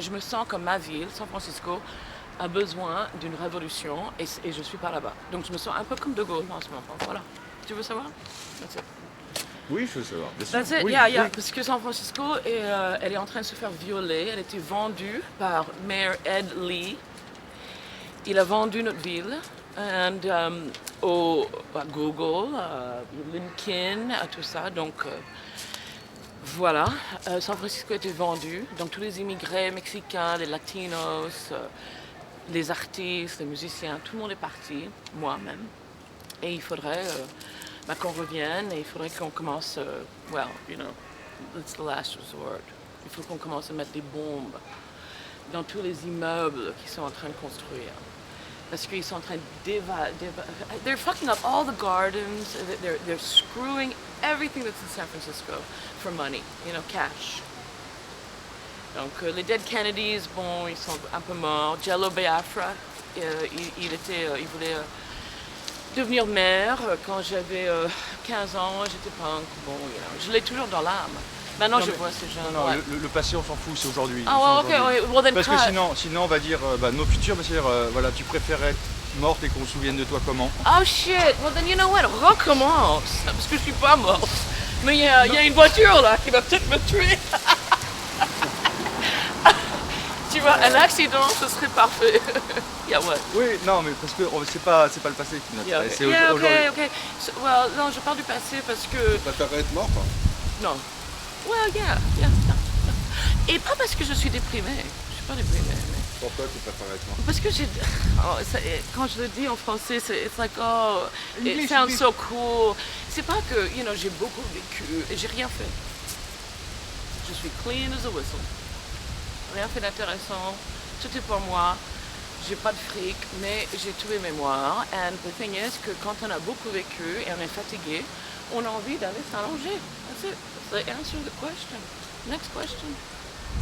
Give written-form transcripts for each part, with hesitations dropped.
je me sens comme ma ville, San Francisco, a besoin d'une révolution et je suis pas là-bas. Donc je me sens un peu comme De Gaulle en ce moment. Voilà. Tu veux savoir? That's it. Oui, je veux savoir. That's it, Oui, yeah, oui. yeah. Parce que San Francisco, elle est en train de se faire violer. Elle a été vendue par Mayor Ed Lee. Il a vendu notre ville à Google, LinkedIn, à tout ça. Donc voilà, San Francisco a été vendu. Donc tous les immigrés mexicains, les latinos, les artistes, les musiciens, tout le monde est parti, moi-même. Et il faudrait qu'on revienne et il faudrait qu'on commence, well, you know, it's the last resort. Il faut qu'on commence à mettre des bombes dans tous les immeubles qu'ils sont en train de construire. Parce qu'ils sont en train de they're fucking up all the gardens, they're screwing everything that's in San Francisco for money, you know, cash. Donc les Dead Kennedys, bon, ils sont un peu morts. Jello Biafra, il voulait devenir maire quand j'avais 15 ans, j'étais punk, bon, you know, je l'ai toujours dans l'âme. Maintenant je vois ces gens. Non, ouais. le passé on s'en fout, c'est aujourd'hui. Ah ouais, ok, well then Parce que sinon on va dire, nos futurs, va dire, voilà, tu préférais être morte et qu'on se souvienne de toi comment? Oh shit, well then you know what, recommence, parce que je suis pas morte. Mais il y a une voiture là qui va peut-être me tuer. Tu vois, un accident, ce serait parfait. Yeah, what? Oui, non, mais parce que c'est pas le passé qui nous Yeah, intéresse, okay. c'est aujourd'hui. Okay. So, well, non, je parle du passé parce que... Tu préférerais être morte, hein? Non. Well, yeah. Et pas parce que je suis déprimée. Je suis pas déprimée. Mais... Pourquoi tu préférerais être morte? Parce que quand je le dis en français, it's like, oh, it English, sounds English. so cool. C'est pas que, you know, j'ai beaucoup vécu et j'ai rien fait. Je suis clean as a whistle. Rien fait d'intéressant. Tout est pour moi. J'ai pas de fric, mais j'ai tous mes mémoires. And the thing is que quand on a beaucoup vécu et on est fatigué, on a envie d'aller s'allonger. That's it. That's the answer to the question. Next question.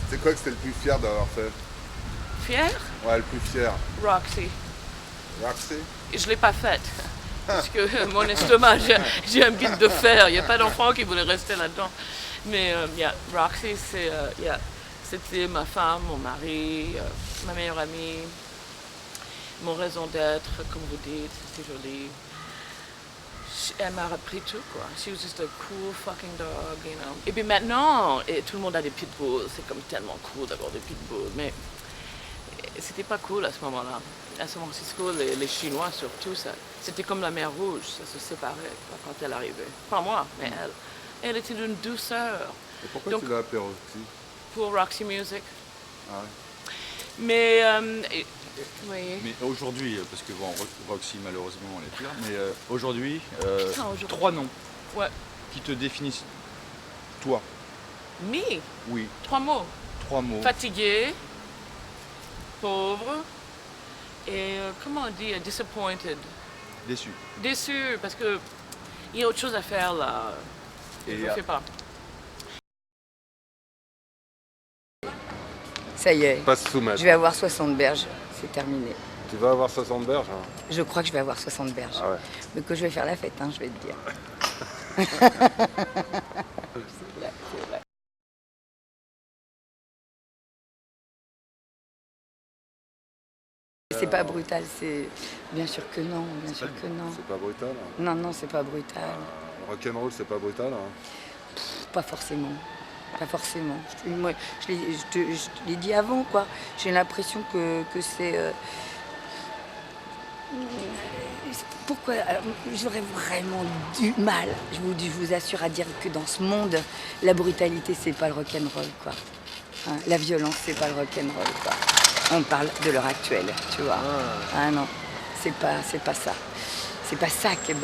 C'est quoi que c'était le plus fier d'avoir fait? Fier? Ouais, le plus fier. Roxy. Roxy? Je l'ai pas faite. Parce que mon estomac, j'ai un bit de fer. Il n'y a pas d'enfant qui voulait rester là-dedans. Mais yeah, Roxy, c'était ma femme, mon mari, ma meilleure amie, mon raison d'être, comme vous dites, c'est joli. Elle m'a appris tout, quoi. She was just a cool fucking dog, you know. Et puis maintenant, tout le monde a des pitbulls. C'est comme tellement cool d'avoir des pitbulls. Mais c'était pas cool à ce moment-là. À San Francisco, les Chinois surtout, c'était comme la mer Rouge. Ça se séparait quoi, quand elle arrivait. Pas moi, mais elle. Elle était d'une douceur. Et pourquoi Donc, tu l'as appelée Roxy? Pour Roxy Music. Ah ouais. Mais, oui. Mais aujourd'hui, parce que bon, Roxy malheureusement on est plus là, mais aujourd'hui, aujourd'hui. 3 noms Ouais. qui te définissent toi. Me. Oui, 3 mots. 3 mots. Fatigué, pauvre, et comment on dit, disappointed. Déçu. Déçu, parce que il y a autre chose à faire là. Et Je ne fais pas. Ça y est, Passe sous je vais avoir 60 berges, c'est terminé. Tu vas avoir 60 berges, hein? Je crois que je vais avoir 60 berges. Ah ouais. Mais que je vais faire la fête, hein, je vais te dire. C'est vrai. C'est pas brutal, c'est... Bien sûr que non, bien sûr que non. C'est pas brutal, hein? Non, non, c'est pas brutal. Rock'n'roll, c'est pas brutal, hein? Pas forcément. Pas forcément. Moi, je te l'ai dit avant, quoi. J'ai l'impression que c'est... Pourquoi alors, j'aurais vraiment du mal, je vous assure, à dire que dans ce monde, la brutalité, c'est pas le rock'n'roll, quoi. Hein, la violence, c'est pas le rock'n'roll, quoi. On parle de l'heure actuelle, tu vois. Ah non, c'est pas ça. C'est pas ça qui est...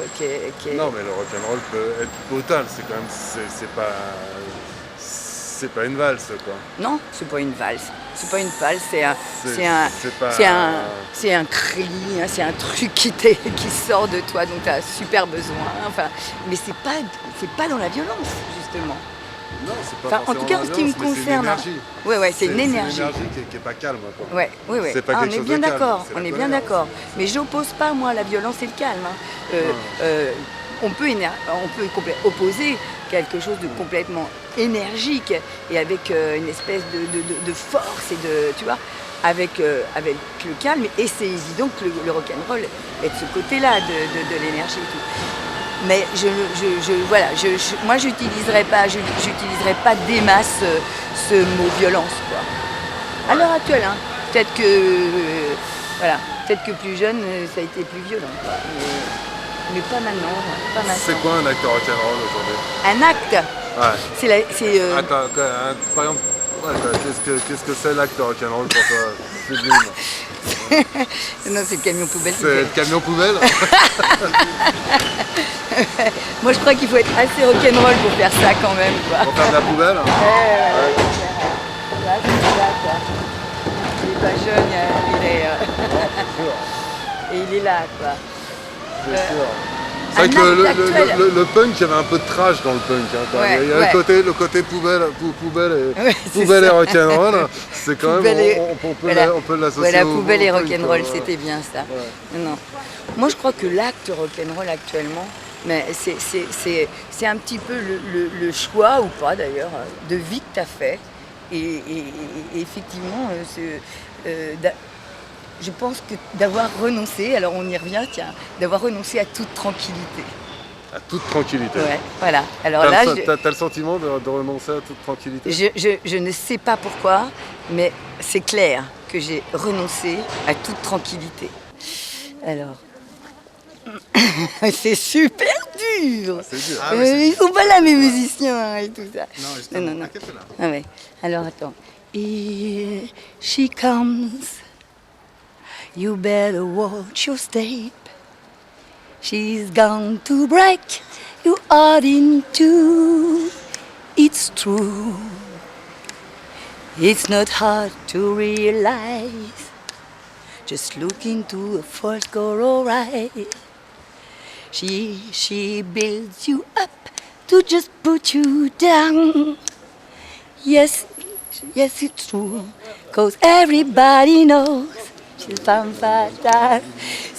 Non, mais le rock'n'roll peut être brutal, c'est quand même... C'est pas une valse, quoi. Non, c'est pas une valse. C'est pas une valse, c'est un cri, hein, c'est un truc qui sort de toi, donc tu as super besoin. Enfin, mais c'est pas dans la violence, justement. Non, c'est pas Enfin, en tout cas, en ce qui me concerne. Ouais, c'est une énergie. C'est une énergie qui est pas calme, quoi. Ouais. C'est pas Ah, quelque on est chose bien de calme, d'accord, c'est on la est bien colère. d'accord. Mais j'oppose pas, moi, la violence et le calme. Hein. on peut opposer quelque chose de complètement énergique et avec une espèce de force et de, tu vois, avec le calme. Et c'est évident que le rock'n'roll est de ce côté-là de l'énergie et tout. Mais moi j'utiliserais pas des masses ce mot violence, quoi. À l'heure actuelle, hein, peut-être que plus jeune ça a été plus violent, quoi. Mais pas maintenant, pas maintenant. C'est quoi un acte rock'n'roll aujourd'hui? Un acte. Ouais. Attends, Par exemple, qu'est-ce que c'est l'acte rock'n'roll pour toi, Sylvine? non, c'est le camion poubelle. C'est le camion poubelle? Moi je crois qu'il faut être assez rock'n'roll pour faire ça quand même, quoi. Pour faire de la poubelle? Ouais. Là, c'est ça, quoi. Il est pas jeune, et il est là, quoi. C'est sûr. C'est vrai que le punk, il y avait un peu de trash dans le punk. Hein, quand il y a le côté poubelle et rock'n'roll. C'est quand même, on peut l'associer. Voilà, poubelle et rock'n'roll, c'était bien ça. Ouais. Non. Moi, je crois que l'acte rock'n'roll actuellement, mais c'est un petit peu le choix, ou pas d'ailleurs, de vie que tu as fait. Et effectivement, je pense que d'avoir renoncé, alors on y revient, tiens, d'avoir renoncé à toute tranquillité. À toute tranquillité. Ouais, voilà. Alors t'as le sentiment de renoncer à toute tranquillité? Je ne sais pas pourquoi, mais c'est clair que j'ai renoncé à toute tranquillité. Alors, c'est super dur. C'est dur. Ils sont pas là mes musiciens hein, et tout ça. Non, justement, non. t'inquiète là. Ah ouais. Alors attends. Here she comes. You better watch your step. She's going to break your heart in two. It's true. It's not hard to realize. Just look into a false girl right. She builds you up to just put you down. Yes, it's true. 'Cause everybody knows she's femme fatale.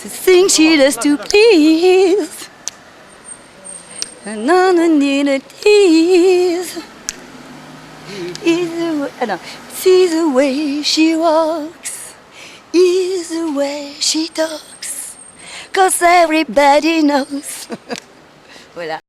The thing she does to please. None of need tease. See the way she walks. Is the way she talks. 'Cause everybody knows. Voilà.